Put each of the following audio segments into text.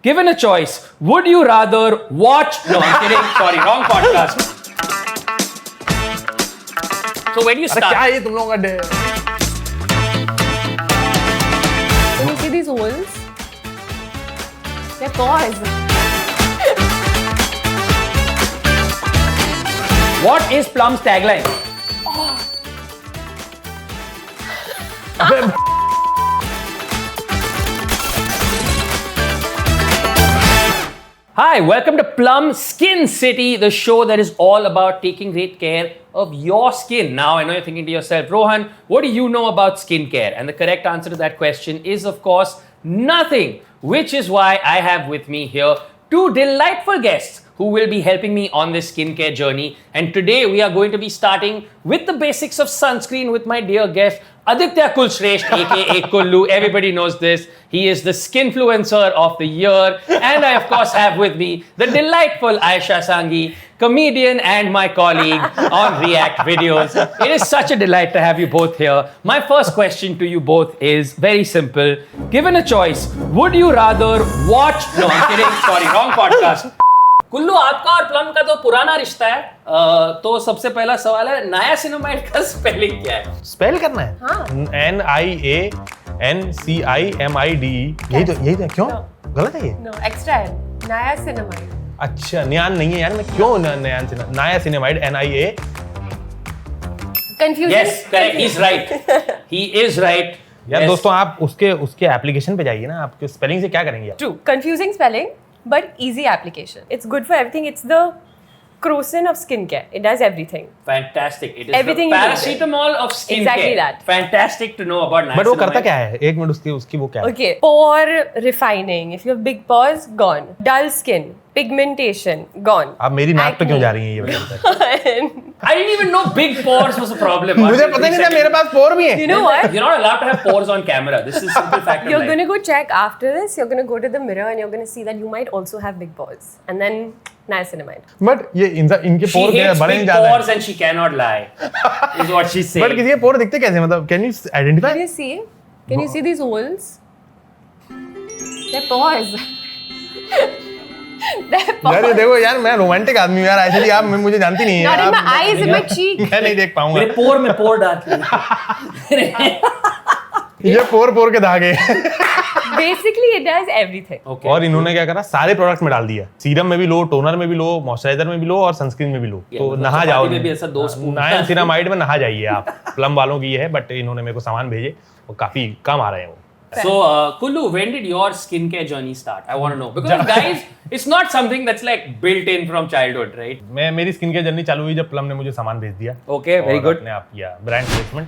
Given a choice, would you rather watch... No, I'm kidding. Sorry, wrong podcast. So when you अरे start... क्या है ये तुम लोगों का day? Can you see these holes? They're paws. What is Plum's tagline? Hi, welcome to Plum Skin City, the show that is all about taking great care of your skin. Now, I know you're thinking to yourself, Rohan, what do you know about skincare? And the correct answer to that question is, of course, nothing, which is why I have with me here two delightful guests who will be helping me on this skincare journey. And today we are going to be starting with the basics of sunscreen with my dear guest, Aditya Kulshrestha, aka Kullu. Everybody knows this. He is the skinfluencer of the year. And I, of course, have with me the delightful Aisha Sanghi, comedian and my colleague on React videos. It is such a delight to have you both here. My first question to you both is very simple. Given a choice, would you rather watch... No, I'm kidding. Sorry, wrong podcast. Kullu, आपका और plum का तो पुराना रिश्ता है, तो सबसे पहला सवाल है, नायासिनामाइड का स्पेलिंग क्या है? स्पेल करना है? हाँ। NIANCIMIDE यही तो क्यों? गलत है ये? No, extra है. Niacinamide. अच्छा, नियान नहीं है यार, मैं क्यों niacinamide NIA? Confusing. Yes, correct. He's right. He is right. यार Yes. दोस्तों, आप उसके एप्लीकेशन पे जाइए ना, आपके स्पेलिंग से क्या करेंगे आप? True. Confusing spelling, but easy application. It's good for everything. It's the Crocin of skincare. It does everything. Fantastic. It is Everything the you need. paracetamol of skincare. Exactly that. Fantastic to know about niacinamide. But वो करता क्या है? एक minute उसकी वो क्या है? Okay. Pore refining. If you have big pores, gone. Dull skin. Pigmentation, gone. आप मेरी नाक पे क्यों जा रही हैं ये बताइए? I didn't even know big pores was a problem. मुझे पता नहीं था मेरे पास पोर भी है. You know what? You're not allowed to have pores on camera. This is simple fact of You're life. gonna go check after this. You're gonna go to the mirror and you're gonna see that you might also have big pores. And then niacinamide. But ये इनके She पोर के hates बड़े big नहीं ज्यादा pores and she cannot lie. Is what she's saying. But किसी के पोर दिखते कैसे? मतलब can you Can identify? you see? Can you see these holes? They're pores. They're यार pores. ये देखो यार, मैं रोमांटिक आदमी हूँ यार. ऐसे आप मुझे जानती नहीं है. Not in आप- my eyes, in my cheek. मैं नहीं देख पाऊंगा. मेरे पोर में पोर डाल ये पोर के धागे. Basically, it does everything. Okay. और इन्होंने क्या करा, सारे प्रोडक्ट्स में डाल दिया. सीरम में भी लो, टोनर में भी लो, मॉइस्चराइजर में भी लो और सनस्क्रीन में भी लो. तो मतलब नहा जाओ. चपाती में भी ऐसा 2 स्पून. नायासिनामाइड में नहा जाइए आप. प्लम वालों की ये है, बट इन्होंने मेरे को सामान भेजे और काफी कम आ रहे हैं वो. So, Kullu, when did your skincare journey start? I want to know. Because guys, it's not something that's like built in from childhood, right? मेरी स्किन केयर जर्नी चालू हुई जब प्लम ने मुझे सामान भेज दिया. Okay, very और good. अपने आप किया brand placement.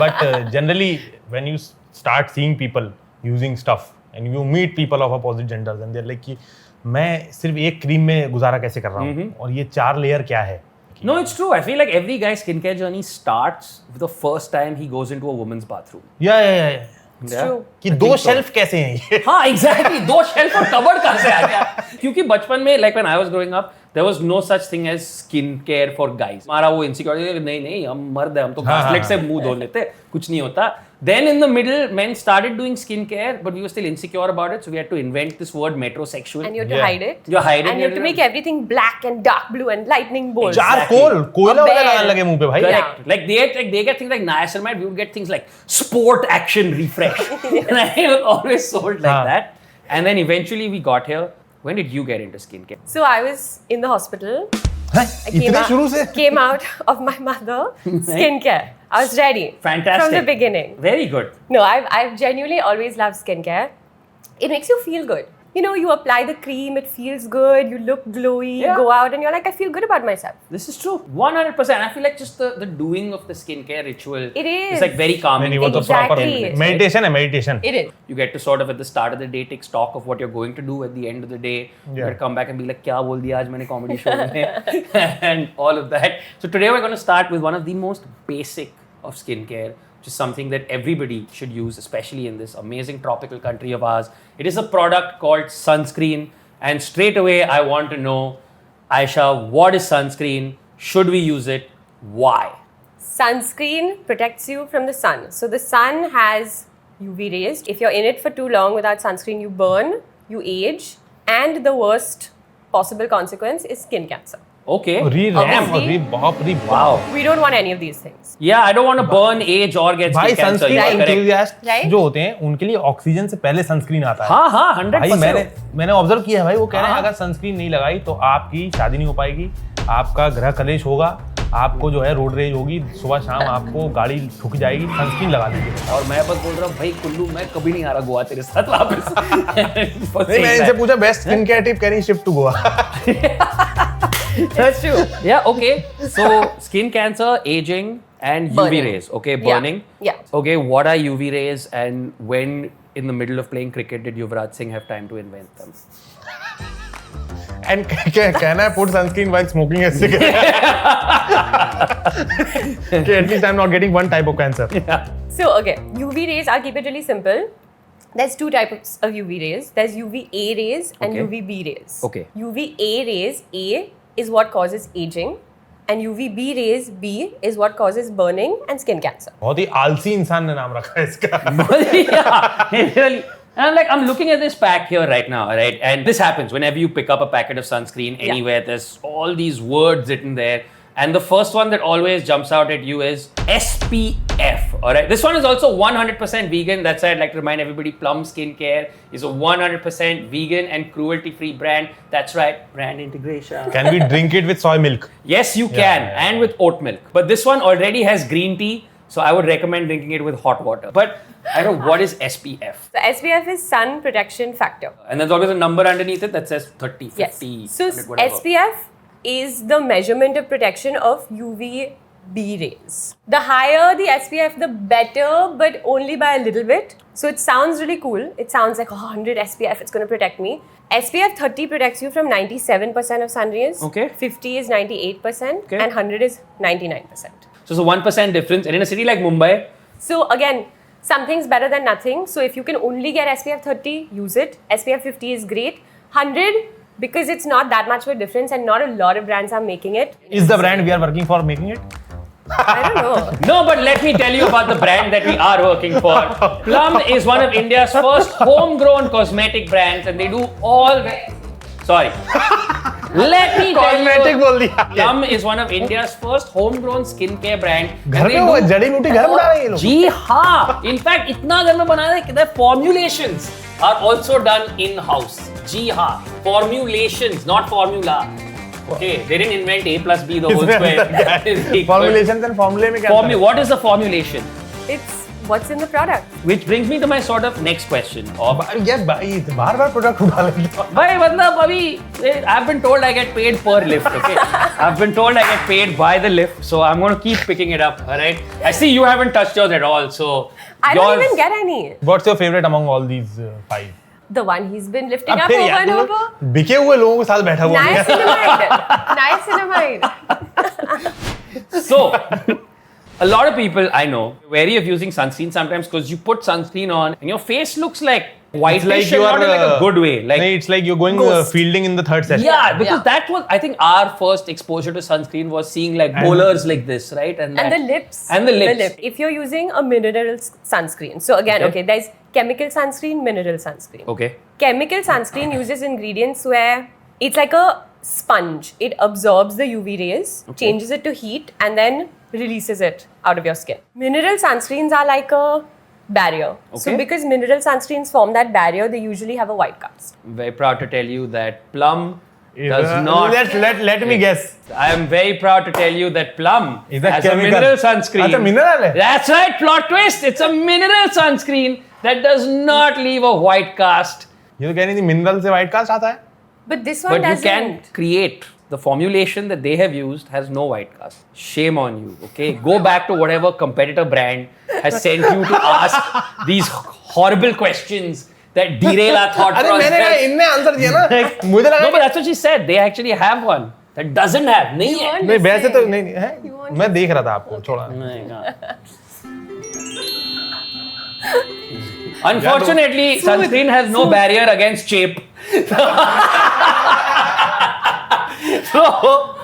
But generally when you start seeing people using stuff and you meet people of opposite genders and they are like कि मैं सिर्फ एक क्रीम में गुजारा कैसे कर रहा हूँ और ये 4 लेयर क्या है. No, it's true. I feel like every guy's skincare journey starts with the first time he goes into a woman's bathroom. या It's Yeah. true. कि 2 शेल्फ कैसे हैं ये. हाँ, exactly. 2 शेल्फ और कबर्ड कहाँ से आ गया? क्योंकि बचपन में, like when I was growing up, there was no such thing as skincare for guys. हमारा वो insecurity, नहीं, हम मर्द हैं, हम तो घासलेट से मुंह धो लेते, कुछ नहीं होता. Then in the middle, men started doing skincare, but we were still insecure about it, so we had to invent this word metrosexual. And you have to Yeah. hide it. You hide it. And you have to make everything black and dark blue and lightning bolts. Charcoal कोयला A वाला bear. लगाने लगे मुंह पे भाई. Correct. Like they get things like niacinamide, we would get things like sport action refresh. And I was always sold like that. And then eventually we got here. When did you get into skincare? So I was in the hospital. हैं? इतने शुरू से. Came out of my mother. Skincare. I was ready. Fantastic. From the beginning. Very good. No, I've genuinely always loved skincare. It makes you feel good. You know, you apply the cream, it feels good, you look glowy, Yeah. you go out and you're like, I feel good about myself. This is true. 100%. I feel like just the doing of the skincare ritual It is. is like very calming. नहीं, वो तो proper Exactly. Meditation है. Meditation. It is. You get to sort of at the start of the day take stock of what you're going to do at the end of the day. You get to come back and be like, क्या बोल दिया आज मैंने comedy show में and all of that. So today we're going to start with one of the most basic of skincare, which is something that everybody should use, especially in this amazing tropical country of ours. It is a product called sunscreen. And straight away, I want to know, Aisha, what is sunscreen? Should we use it? Why? Sunscreen protects you from the sun. So the sun has UV rays. If you're in it for too long without sunscreen, you burn. you age, and the worst possible consequence is skin cancer. Okay. Obviously. Wow. We don't want any of these things. Yeah, I don't want to burn, age, or get भाई skin cancer. Sunscreen You are correct. enthusiast Right? जो होते हैं उनके लिए oxygen से पहले sunscreen आता है। हाँ हाँ 100%. भाई मैंने ऑब्जर्व किया है भाई, वो कह रहे हैं हाँ। अगर सनस्क्रीन नहीं लगाई तो आपकी शादी नहीं हो पाएगी, आपका गृह कलेश होगा, आपको जो है रोड रेज होगी, सुबह शाम आपको गाड़ी ठुक जाएगी, सनस्क्रीन लगा लीजिए। और मैं बस बोल रहा हूँ भाई कुल्लू, मैं कभी नहीं आ रहा गोवा तेरे साथ वापस। नहीं, मैं इनसे पूछा बेस्ट स्किन केयर टिप, कह रही shift to Goa. That's true. Yeah, okay. So skin cancer, aging, and UV Burning. rays. Okay, Yeah. burning. Yeah. Okay, what are UV rays, and when in the middle of playing cricket did Yuvraj Singh have time to invent them? And can I put sunscreen while smoking a cigarette? Okay, at least I'm not getting one type of cancer. So, okay, UV rays, I'll keep it really simple. There's two types of UV rays. There's UVA rays and Okay. UVB rays. Okay. UVA rays, A, is what causes aging, and UVB rays, B, is what causes burning and skin cancer. बहुत ही आलसी इंसान ने नाम रखा है इसका। Yeah, it really. And I'm like, I'm looking at this pack here right now, right? And this happens whenever you pick up a packet of sunscreen anywhere. There's all these words written there. And the first one that always jumps out at you is SPF. All right. This one is also 100% vegan. That's why I'd like to remind everybody Plum Skincare is a 100% vegan and cruelty-free brand. That's right. Brand integration. Can we drink it with soy milk? Yes, you can. And with oat milk. But this one already has green tea. So I would recommend drinking it with hot water. But I don't know, what is SPF? So, SPF is sun protection factor. And there's always a number underneath it that says 30, 50, Yes. So, 100, whatever. SPF is the measurement of protection of UVB rays. The higher the SPF, the better, but only by a little bit. So it sounds really cool. It sounds like 100 SPF, it's going to protect me. SPF 30 protects you from 97% of sun rays. Okay. 50 is 98%. Okay. And 100 is 99%. So it's a 1% difference. And in a city like Mumbai, So again, something's better than nothing. So if you can only get SPF 30, use it. SPF 50 is great. 100, because it's not that much of a difference and not a lot of brands are making it. Is the brand we are working for making it? I don't know. no, but let me tell you about the brand that we are working for. Plum is one of India's first homegrown cosmetic brands, and they do all. Sorry. Let me tell Cosmetic you. बोल दिया। Plum is one of India's first homegrown skincare brand. घर and they में वो do जड़ी बूटी घर में बना रहे हैं ये लोग। जी हाँ, इनफैक्ट इतना घर में बना रहे हैं कि the formulations are also done in house. जी हाँ, formulations, not formula. Okay, they didn't invent A plus B the whole square. That is equal. Formulations and formula में क्या अंतर है? What is the formulation? It's what's in the product. Which brings me to my sort of next question. Of यार भाई बार-बार product उठा लेते हो। भाई मतलब अभी I've been told I get paid per lift. Okay, I've been told I get paid by the lift, so I'm going to keep picking it up. All right. I see you haven't touched yours at all, so I don't even get any. What's your favorite among all these five? The one he's been lifting अब up फिर over यार and तुम over. लोग बिके हुए लोगों के साथ बैठा हुआ है। Niacinamide. Niacinamide. So, a lot of people I know wary of using sunscreen sometimes because you put sunscreen on and your face looks like whitish, It's like and you not in like a good way. Like नहीं, it's like you're going Ghost. fielding in the third session. yeah, because Yeah. that was I think our first exposure to sunscreen was seeing like bowlers like this, right? And the lips. And the lips. If you're using a mineral sunscreen, so again, Okay. okay, there's chemical sunscreen, mineral sunscreen. Okay. Chemical sunscreen uses ingredients where it's like a sponge. It absorbs the UV rays, changes it to heat, and then releases it out of your skin. Mineral sunscreens are like a barrier. Okay. So because mineral sunscreens form that barrier, they usually have a white cast. I'm very proud to tell you that Plum does not. Let me guess. I am very proud to tell you that Plum Is that has a chemical? mineral sunscreen. अच्छा mineral है? That's right, plot twist. It's a mineral sunscreen that does not leave a white cast. ये तो कह रही थी mineral से white cast आता है। But this one But you doesn't. can create the formulation that they have used has no white cast. Shame on you, okay? Go back to whatever competitor brand has sent you to ask these horrible questions that derail our thought अरे मैंने कहा process. इनने answer दिया ना। मुझे लगा No, but that's what she said. They actually have one that doesn't have. नहीं है. weren't नहीं वैसे तो listening. नहीं है। मैं देख रहा था आपको छोड़ा। नहीं, हाँ. Unfortunately, sunscreen has no barrier against chape. So,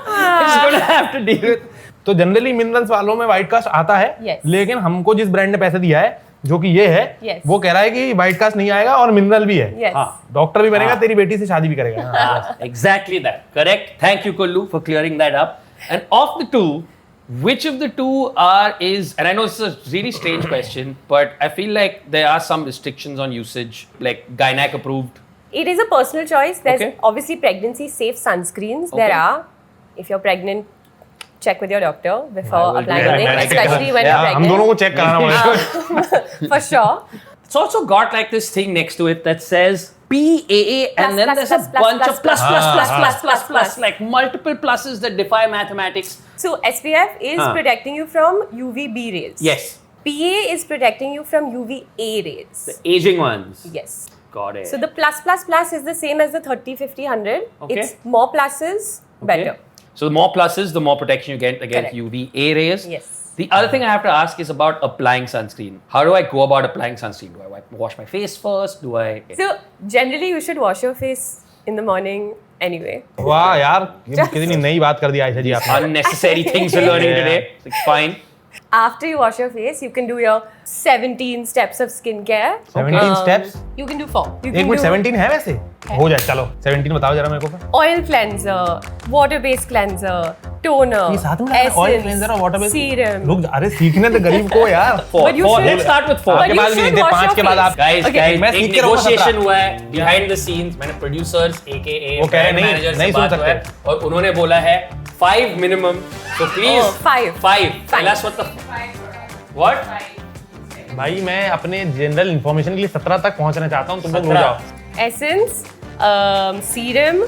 it's going to have to deal with. तो जनरली मिनरल्स वालों में व्हाइट कास्ट आता है, Yes. लेकिन हमको जिस ब्रांड ने पैसे दिया है जो कि ये है, Yes. वो कह रहा है कि व्हाइट कास्ट नहीं आएगा और मिनरल भी है। Yes. हाँ. डॉक्टर भी बनेगा, हाँ. तेरी बेटी से शादी भी करेगा। हाँ. Exactly that. Correct. Thank you, Kullu, for clearing that up. And of the two, which of the two is, and I know this is a really strange question, but I feel like there are some restrictions on usage, like Gynac approved. It is a personal choice. There's Okay. obviously pregnancy safe sunscreens. Okay. There are. If you're pregnant, check with your doctor before I will applying do anything, that. especially when Yeah, you're हम दोनों को pregnant. Check कराना पड़ेगा। For sure. It's also got like this thing next to it that says PAA, and then plus, there's plus, a plus, bunch plus, of plus, plus, plus, plus, plus, plus, plus, plus. plus, like multiple pluses that defy mathematics. So SPF is Huh. protecting you from UVB rays. Yes, PA is protecting you from UVA rays. the aging ones. Yes. Got it. So the plus plus plus is the same as the 30, 50, 100. Okay. It's more pluses, better. Okay. So the more pluses, the more protection you get against Correct. UVA rays. Yes. The other thing I have to ask is about applying sunscreen. How do I go about applying sunscreen? Do I wash my face first? Do I? So generally you should wash your face in the morning anyway. वाह यार, ये कितनी नई बात कर दी आयशा जी आपने। Unnecessary things we're learning Yeah. today. It's fine. After you wash your face, you can do your 17 steps of skincare. 17 steps? You can do 4. You एक can minute, do 17 है वैसे? हो जाए, चलो 17 बताओ जरा मेरे को फिर। oil cleanser, water-based cleanser, toner, ये साथ में essence, ऑयल क्लेंजर और वाटर बेस serum. रुक जा, अरे सीखने तो गरीब को यार। Four. But you Four. should- Let's start with four. But आपके you बाद भी should नहीं थे, wash 5 your के बाद आप। Guys, Okay. guys, मैं एक सीख के रहूंगा negotiation 17। हुआ है behind the scenes. मैंने producers, AKA वो कह रहे brand नहीं- manager नहीं से सुन बात हुआ है सकते। और उन्होंने बोला है 5 minimum. So please, Oh, 5. 5. Tell us what the what? भाई मैं अपने जनरल इंफॉर्मेशन के लिए 17 तक पहुंचना चाहता हूं, तुम लोग रुक 17। जाओ। Essence, serum,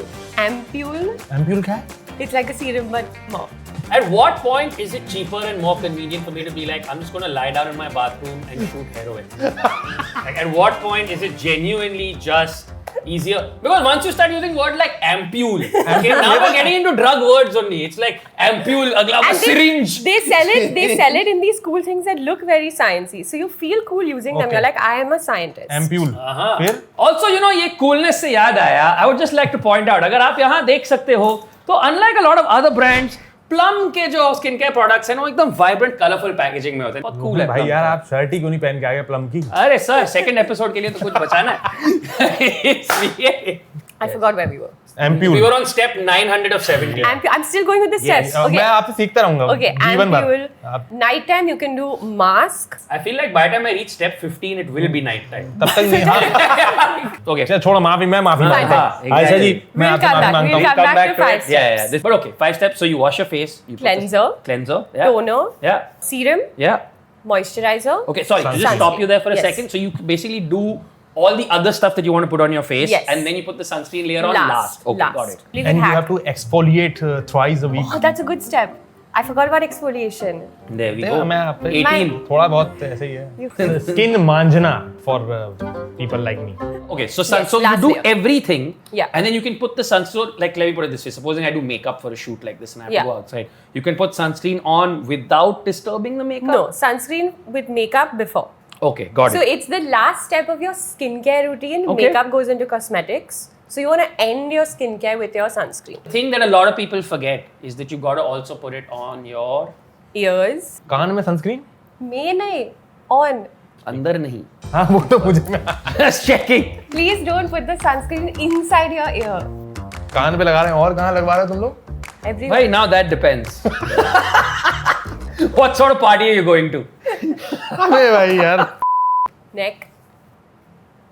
ampule. एम्प्यूल क्या है? It's like a serum but more. At what point is it cheaper and more convenient for me to be like, I'm just going to lie down in my bathroom and shoot heroin? Like, at what point is it genuinely just easier? Because once you start using word like ampule, okay, now we're getting into drug words only. It's like ampule, agla And syringe. They sell it in these cool things that look very sciencey. So you feel cool using them. Okay. You're like, I am a scientist. Ampoule. हाँ. फिर Also, you know, ये coolness से याद आया. I would just like to point out, अगर आप यहाँ देख सकते हो, तो unlike a lot of other brands, Plum के जो स्किन केयर प्रोडक्ट्स हैं वो एकदम वाइब्रेंट कलरफुल पैकेजिंग में होते हैं. बहुत कूल है भाई Plum यार का. आप शर्ट ही क्यों नहीं पहन के आ गए प्लम की? अरे सर, सेकंड एपिसोड के लिए तो कुछ बचाना है. इसलिए I forgot where we were. Ampoule. we were on step 900 of 70. I'm still going with the steps. Yes. Okay. मैं आपसे सीखता रहूंगा Okay, जीवन भर। ampule. आप Night time you can do mask. I feel like by the time I reach step 15 it will be night time. तब तक नहीं। हाँ, Okay. चल छोड़ो, माफी, मैं माफी Fine, मांगता fine. हूँ। आयशा जी, Exactly. मैं We'll आपसे come माफी back. मांगता We'll हूँ। come back to 5 it. Yeah, steps. But okay, 5 steps. So you wash your face. You put Cleanser. Cleanser. Yeah. Toner, Yeah. serum, Yeah. moisturizer. Okay, sorry, to just Sunscreen. stop you there for a Yes. second. So you basically do all the other stuff that you want to put on your face, Yes. and then you put the sunscreen layer on last. Okay, got it. Little And you hack. have to exfoliate twice a week. Oh, that's a good step. I forgot about exfoliation. There we देखो, go. मैं आप पे 18. थोड़ा बहुत ऐसे ही है। Skin मांझना for people like me. Okay, so Yes, so you last do layer. everything, Yeah. and then you can put the sunscreen. Like, let me put it this way: supposing I do makeup for a shoot like this, and I have Yeah. to go outside, you can put sunscreen on without disturbing the makeup. No, sunscreen with makeup before. Okay, got So it. it's the last step of your skincare routine. Okay. Makeup goes into cosmetics. So you want to end your skincare with your sunscreen. The thing that a lot of people forget is that you got to also put it on your Ears. कान में sunscreen? May nahi. On. अंदर नहीं. हाँ वो तो मुझे मैं Just checking. Please don't put the sunscreen inside your ear. कान पे लगा रहे हैं, और कहाँ लगवा रहे हो तुम लोग? Everywhere. Right now that depends. What sort of party are you going to? अबे भाई यार, Neck.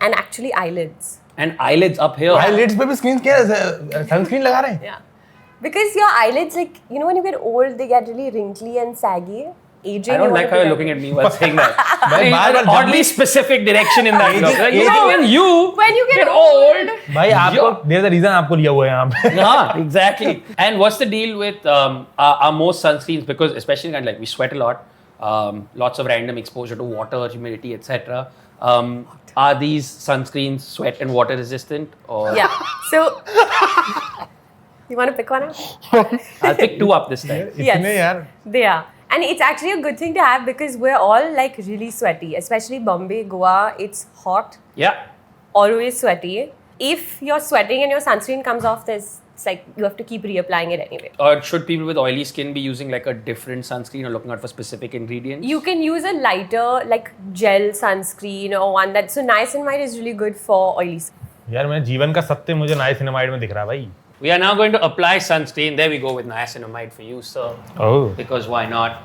And actually eyelids. And eyelids up here. eyelids पे भी स्क्रीन क्या सनस्क्रीन लगा रहे हैं? Yeah. Because your eyelids, like, you know, when you get old, they get really wrinkly and saggy. Aging. I don't you like wanna how you're put looking at me while saying that. भाई बार बार Oddly specific direction in that. look. You know, When you get old. भाई आपको there's a reason आपको लिया हुआ है यहाँ पे. Yeah, exactly. And what's the deal with our most sunscreens? Because especially kind of like we sweat a lot, lots of random exposure to water, humidity, etc. Are these sunscreens sweat and water resistant? Or Yeah. So, you want to pick one up? I'll pick 2 up this time. इतने यार. They are. And it's actually a good thing to have because we're all like really sweaty, especially Bombay, Goa. It's hot, Yeah. always sweaty. If you're sweating and your sunscreen comes off, there's It's like you have to keep reapplying it anyway. Or should people with oily skin be using like a different sunscreen or looking out for specific ingredients? You can use a lighter, like gel sunscreen or one that. So niacinamide is really good for oily skin. यार मेरे जीवन का सत्य मुझे niacinamide में दिख रहा है भाई. We are now going to apply sunscreen. There we go with niacinamide for you, sir. Oh. Because why not?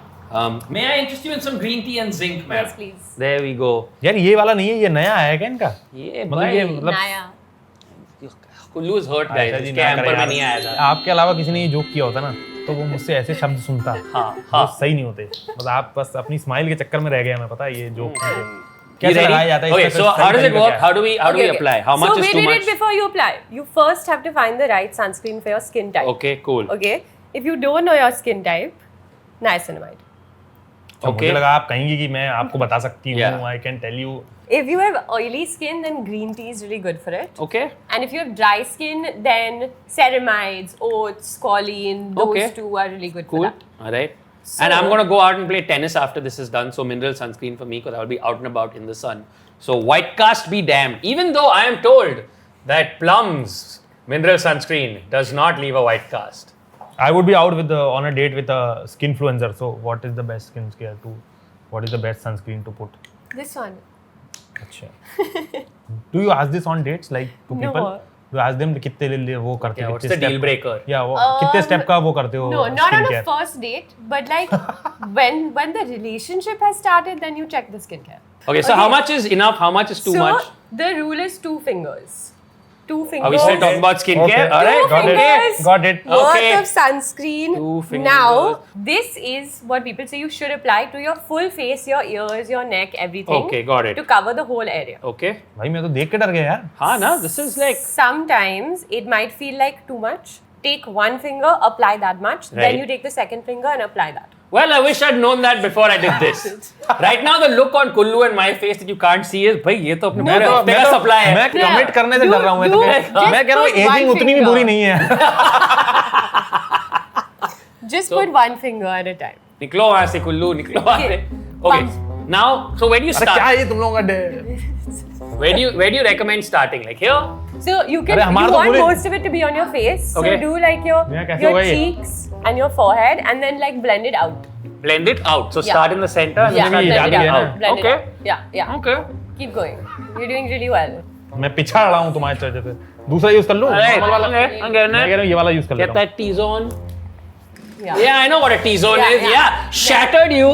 May I interest you in some green tea and zinc, ma'am? Yes, please. There we go. यार ये वाला नहीं है, ये नया आया क्या इनका? ये मतलब ये भाई मतलब Naya. Kullu is hurt, guys. Ayesha जी इसके ना hamper करें में यार. नहीं आया था. आपके अलावा किसी ने ये जोक किया होता ना तो वो मुझसे ऐसे शब्द सुनता. हाँ, वो हाँ. सही नहीं होते. मतलब आप बस अपनी स्माइल के चक्कर में रह गए. हमें पता है ये जोक You कैसे ready? लगाया जाता है. Okay, इसका so सही how does it तरीका work? क्या है? How do we apply? How much so is wait, too wait, much? wait, before you apply, you first have to find the right sunscreen for your skin type. Okay, cool. Okay. If you don't know your skin type, niacinamide. तो मुझे Okay. लगा आप कहेंगे कि मैं आपको बता सकती हूँ. Yeah. I can tell you. If you have oily skin, then green tea is really good for it. Okay. And if you have dry skin, then ceramides, oats, choline, those Okay. two are really good Cool. for that. All right. So- And I'm going to go out and play tennis after this is done. So mineral sunscreen for me because I'll be out and about in the sun. So white cast be damned. Even though I am told that Plum's mineral sunscreen does not leave a white cast. I would be out with on a date with a skinfluencer. So what is the best skincare to? What is the best sunscreen to put? This one. अच्छा. Do you ask this on dates like to No. people? Do you ask them कितने वो करते Yeah, हो? what's the deal breaker? या वो कितने step का वो करते हो? No, not on a skincare? first date, but like when the relationship has started, then you check the skincare. Okay, so how much is enough? How much is too so much? the rule is 2 fingers. 2 fingers. Are we still talking about skincare? Okay. All right, Two got it. fingers. Got it. Worth Okay. of sunscreen. 2 fingers. Now, this is what people say you should apply to your full face, your ears, your neck, everything. Okay, got it. To cover the whole area. Okay. भाई मैं तो देख के डर गया यार. हाँ ना, this is like Sometimes it might feel like too much. Take one finger, apply that much. Right. Then you take the second finger and apply that. well, I wish I'd known that before I did this. Right now, the look on Kullu and my face that you can't see is, भाई ये तो अपने पूरे हफ्ते का supply है. मैं commit करने से डर रहा हूँ. मैं तो मैं कह रहा हूँ एजिंग उतनी भी बुरी नहीं है. Just put one finger at a time. निकलो वहाँ से Kullu, निकलो वहाँ से. Okay. Now, so where do you अरे क्या start? है ये तुम लोगों का Where do you recommend starting? Like here? So you can अरे you हमारा तो want पूरे- most of it to be on your face. Okay. So do like your मेरा कैसे होगा ये? cheeks and your forehead and then like blend it out. Blend it out. So Yeah. start in the center and Yeah, then भी blend start it डाली out. है ना? Blend Okay. it out. Yeah, yeah. Okay. Keep going. You're doing really well. मैं पिछाड़ रहा हूँ तुम्हारे चर्चे से. दूसरा यूज कर लूँ. Alright. normal वाला. Okay. I'm getting मैं कह it. रहा हूँ ये वाला यूज कर Get लेता हूँ. that T-zone. Yeah. Yeah, I know what a T-zone Yeah, is. yeah. Yeah. Shattered you.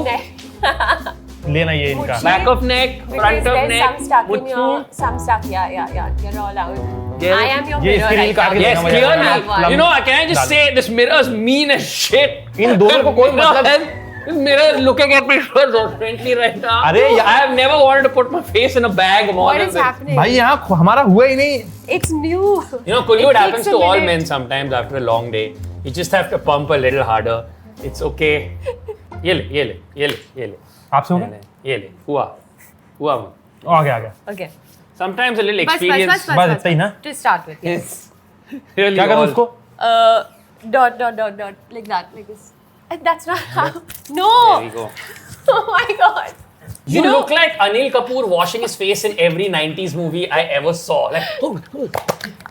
लेना ये इनका. Back of neck, Because front of there's neck. some stuck in your, Mutsu. some stuck. Yeah. Get all out. Yeah. I am your ये mirror इसकी right reel काट now. के Yes, देखना मुझे. have one. clearly. You know, can I just डाल. say this mirror is mean as shit? इन दोनों को कोई मतलब. This mirror is looking at me so differently right now. अरे यार. I have never wanted to put my face in a bag more What than is this. happening? भाई यहाँ हमारा हुआ ही नहीं. It's new. You know, Kullu, it happens takes a to all minute. men sometimes after a long day. You just have to pump a little harder. It's okay. ये ले. आपसे हो गया? ये ले. हुआ. आ गया. Okay. Sometimes a little Bas. experience. बस इतना ही ना? To start with. Yes. It's really क्या करूँ all- उसको? Dot like that, like this. That's not how. No. There we go. Oh my god. You look like Anil Kapoor washing his face in every 90s movie I ever saw. Like,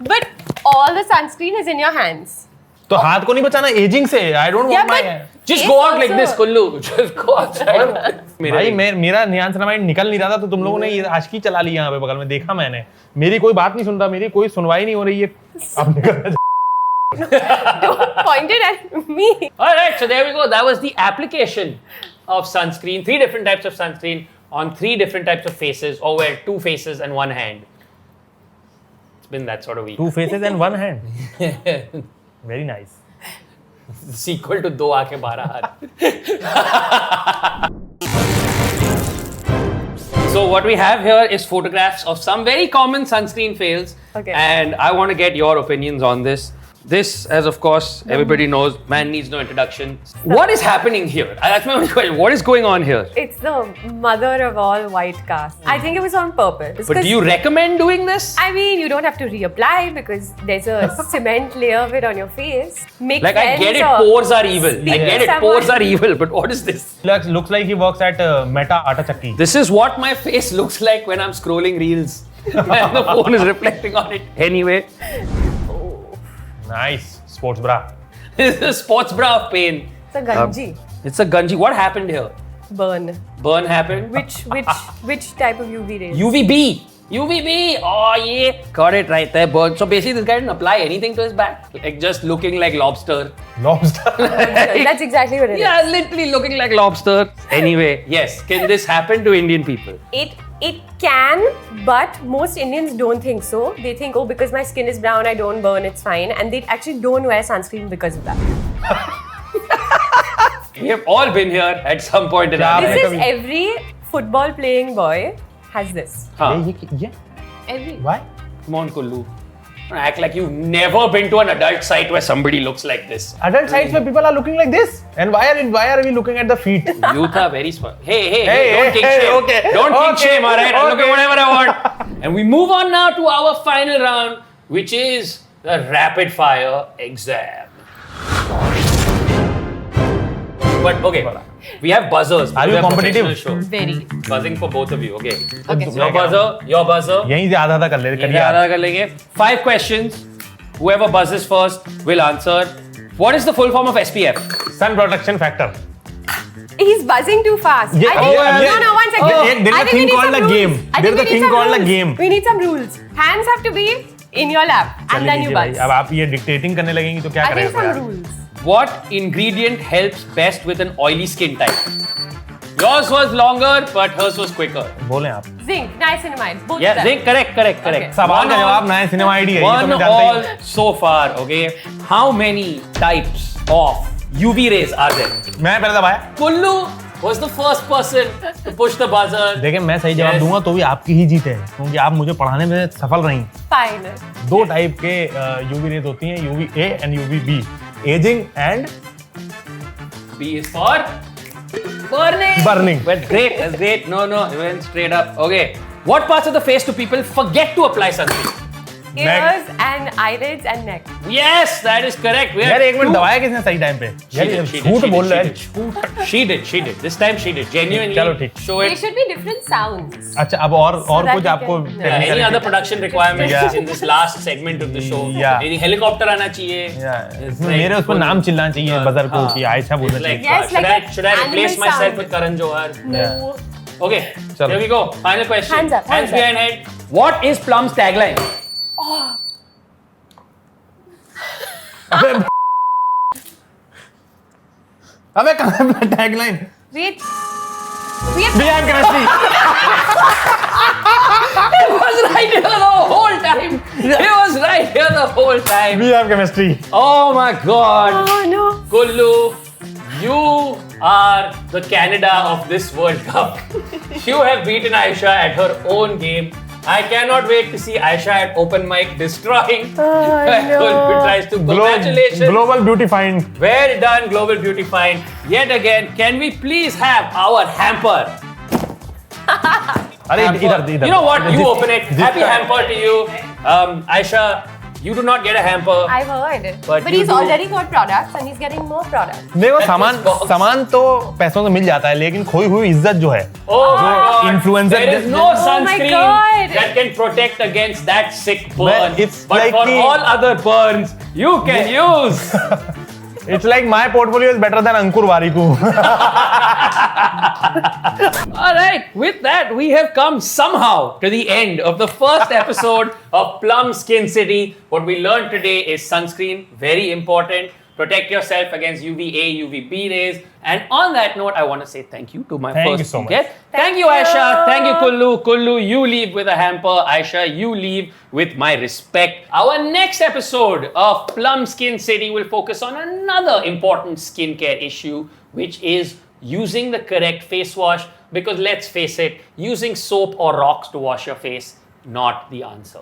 But all the sunscreen is in your hands. तो हाथ को नहीं बचाना ageing से. I don't Yeah, want my. but just face go out like also- this, Kullu. Just go outside. भाई मेरा नियंत्रण निकल नहीं रहा था तो तुम लोगों ने ये आशिकी चला ली यहाँ पे बगल में. देखा मैंने. मेरी कोई बात नहीं सुन रहा. मेरी कोई सुनवाई नहीं हो रही है. अब निकल. Pointed at me. All right, so there we go. That was the application of sunscreen. 3 different types of sunscreen on 3 different types of faces, or wear 2 faces and 1 hand. It's been that sort of week. Two faces and one hand. Very nice. Sequel to Do Aankhein Baaraa Haat. So what we have here is photographs of some very common sunscreen fails. Okay. And I want to get your opinions on this. This, as of course everybody knows, man needs no introduction. What is happening here? That's my only question. What is going on here? It's the mother of all white casts. I think it was on purpose. But do you recommend doing this? I mean, you don't have to reapply because there's a cement layer of it on your face. Make Like, I get it, friends or pores are evil. I speak to get it, someone. pores are evil. But what is this? Looks like he works at Meta Atta Chakki. This is what my face looks like when I'm scrolling reels. And the phone is reflecting on it. Anyway. Nice. Sports bra. This is a sports bra of pain. It's a ganji. It's a ganji. What happened here? Burn. Burn happened. Which type of UV rays? UVB. UVB. Oh yeah, got it right there. Burn. So basically, this guy didn't apply anything to his back. Like just looking like lobster. Lobster. That's exactly what it is. Yeah, literally looking like lobster. Anyway, yes. Can this happen to Indian people? It can, but most Indians don't think so. They think, oh, because my skin is brown, I don't burn, it's fine. And they actually don't wear sunscreen because of that. We have all been here at some point in our life. This is every football playing boy has this. Huh. Yeah. Every. Why? Come on, Kullu. Don't act like you've never been to an adult site where somebody looks like this. Adult sites where people are looking like this, and why are we looking at the feet? Youth are very smart. Hey, Hey, don't kink hey, shame. okay. Don't kink Okay, shame, alright? I'll look at okay. whatever I want. And we move on now to our final round, which is the rapid fire exam. But okay, we have buzzers. Are you We have competitive? professional show. Very. Buzzing for both of you, okay? Okay. Your buzzer. यहीं से आधा कर ले ये करिए आधा कर लेंगे. 5 questions. Whoever buzzes first will answer. What is the full form of SPF? Sun protection factor. He's buzzing too fast. Yeah, I think, yeah. no, 1 second. There is I a think we thing need called some a rules. game. I There think is a we need thing some called a rules. game. We need some rules. Hands have to be in your lap and चलिए then you लीजिए भाई, buzz. अब आप ये dictating करने लगेंगी तो क्या I think करेगा some यार? rules. What ingredient helps best with an oily skin type? Yours was longer, but hers was quicker. बोलें आप. Zinc, niacinamide, both Yeah, of them. zinc, correct. Okay. सवाल का जवाब नया सिनेमा आईडी है ये तो One मैं जानता ही all हूँ. so far, okay? How many types of UV rays are there? मैं पहले दबाया. Kullu was the first person to push the buzzer. देखिए मैं सही जवाब Yes. दूंगा तो भी आपकी ही जीत है क्योंकि आप मुझे पढ़ाने में सफल रही. Fine. 2 टाइप के यूवी रेज होती हैं, UV A and UV B. Ageing and B is for burning. Burning. But great, that's great. No, you went straight up. Okay. What parts of the face do people forget to apply sunscreen? Ears and eyelids and neck. Yes, that is correct. We यार have एक minute two- दबाया किसने सही time पे? She यार did, ये she did, झूठ she बोल did, रहा है. she did. She did. This time she did. Genuinely. चलो ठीक. Show They it. should be different sounds. अच्छा अब और that कुछ we आपको can- Yeah, any technical- other production requirements Yeah. in this last segment of the show? Yeah. Any helicopter आना चाहिए? Yeah, It's इसमें like मेरे उस पर full- नाम चिल्लाना चाहिए बजर को हाँ. कि आयशा बोलना It's like, चाहिए. Yes, should like I an replace animal myself sound. with Karan Johar? No. Okay, Chalo. here we go. Final question. Hands up, hands up. behind head. What is Plum's tagline? अबे कहाँ है tagline? Wait. We are chemistry. It was right here the whole time. It was right here the whole time. We have chemistry. Oh my God. Oh no. Kullu, you are the Canada of this World Cup. You have beaten Aisha at her own game. I cannot wait to see Aisha at open mic destroying. Kullu tries to. Congratulations. Global beauty find. Well done, Global Beauty Find. Yet again, can we please have our hamper? अरे इधर इधर. You know what? You open it. This Happy time. hamper to you. Aisha, you do not get a hamper. I've heard. But But you he's do- already got products and he's getting more products. देखो That सामान is box. सामान तो पैसों से मिल जाता है लेकिन खोई हुई इज्जत जो है Oh my God. influencer There is no Oh my sunscreen God. that can protect against that sick burn. Man, it's but like for the- all other burns, you can use. It's like my portfolio is better than Ankur Warikoo. All right, with that, we have come somehow to the end of the first episode of Plum Skin City. What we learned today is sunscreen, very important. Protect yourself against UVA, UVB rays. And on that note, I want to say thank you to my Thank you first so much. guest. Thank Thank you, Aisha. you. Thank you, Kullu. Kullu, you leave with a hamper. Aisha, you leave with my respect. Our next episode of Plum Skin City will focus on another important skincare issue, which is using the correct face wash. Because let's face it, using soap or rocks to wash your face, not the answer.